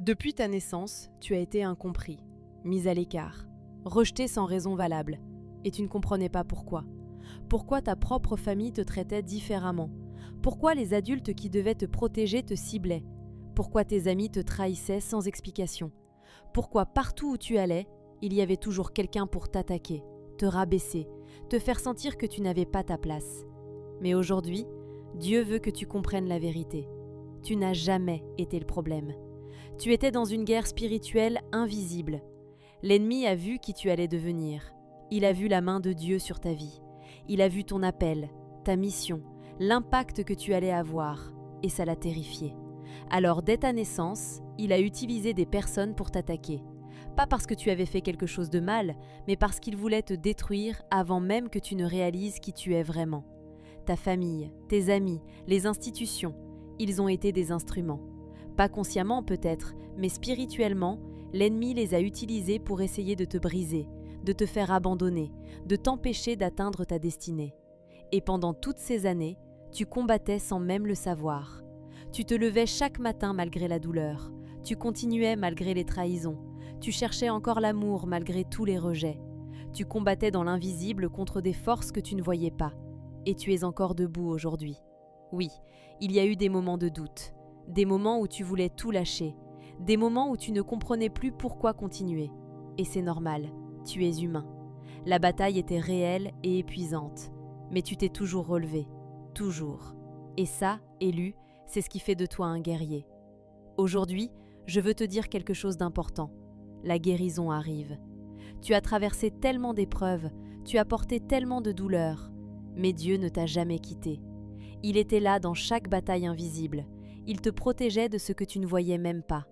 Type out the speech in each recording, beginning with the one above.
Depuis ta naissance, tu as été incompris, mis à l'écart, rejeté sans raison valable, et tu ne comprenais pas pourquoi. Pourquoi ta propre famille te traitait différemment? Pourquoi les adultes qui devaient te protéger te ciblaient? Pourquoi tes amis te trahissaient sans explication? Pourquoi partout où tu allais, il y avait toujours quelqu'un pour t'attaquer, te rabaisser, te faire sentir que tu n'avais pas ta place? Mais aujourd'hui, Dieu veut que tu comprennes la vérité. Tu n'as jamais été le problème. Tu étais dans une guerre spirituelle invisible. L'ennemi a vu qui tu allais devenir. Il a vu la main de Dieu sur ta vie. Il a vu ton appel, ta mission, l'impact que tu allais avoir, et ça l'a terrifié. Alors, dès ta naissance, il a utilisé des personnes pour t'attaquer. Pas parce que tu avais fait quelque chose de mal, mais parce qu'il voulait te détruire avant même que tu ne réalises qui tu es vraiment. Ta famille, tes amis, les institutions, ils ont été des instruments. Pas consciemment peut-être, mais spirituellement, l'ennemi les a utilisés pour essayer de te briser, de te faire abandonner, de t'empêcher d'atteindre ta destinée. Et pendant toutes ces années, tu combattais sans même le savoir. Tu te levais chaque matin malgré la douleur. Tu continuais malgré les trahisons. Tu cherchais encore l'amour malgré tous les rejets. Tu combattais dans l'invisible contre des forces que tu ne voyais pas. Et tu es encore debout aujourd'hui. Oui, il y a eu des moments de doute, des moments où tu voulais tout lâcher, des moments où tu ne comprenais plus pourquoi continuer. Et c'est normal, tu es humain. La bataille était réelle et épuisante, mais tu t'es toujours relevé, toujours. Et ça, élu, c'est ce qui fait de toi un guerrier. Aujourd'hui, je veux te dire quelque chose d'important. La guérison arrive. Tu as traversé tellement d'épreuves, tu as porté tellement de douleurs, mais Dieu ne t'a jamais quitté. Il était là dans chaque bataille invisible. Il te protégeait de ce que tu ne voyais même pas.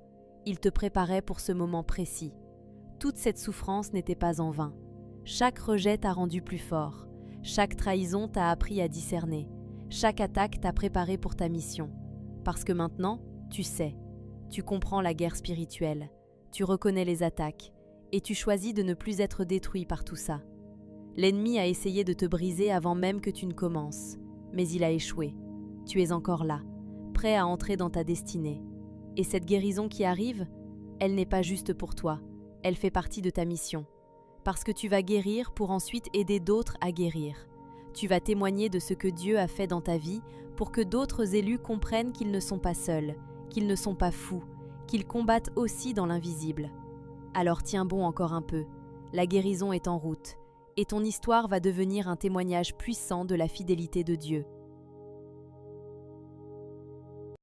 Il te préparait pour ce moment précis. Toute cette souffrance n'était pas en vain. Chaque rejet t'a rendu plus fort. Chaque trahison t'a appris à discerner. Chaque attaque t'a préparé pour ta mission. Parce que maintenant, tu sais. Tu comprends la guerre spirituelle. Tu reconnais les attaques. Et tu choisis de ne plus être détruit par tout ça. L'ennemi a essayé de te briser avant même que tu ne commences. Mais il a échoué. Tu es encore là, prêt à entrer dans ta destinée. Et cette guérison qui arrive, elle n'est pas juste pour toi, elle fait partie de ta mission. Parce que tu vas guérir pour ensuite aider d'autres à guérir. Tu vas témoigner de ce que Dieu a fait dans ta vie pour que d'autres élus comprennent qu'ils ne sont pas seuls, qu'ils ne sont pas fous, qu'ils combattent aussi dans l'invisible. Alors tiens bon encore un peu, la guérison est en route. Et ton histoire va devenir un témoignage puissant de la fidélité de Dieu.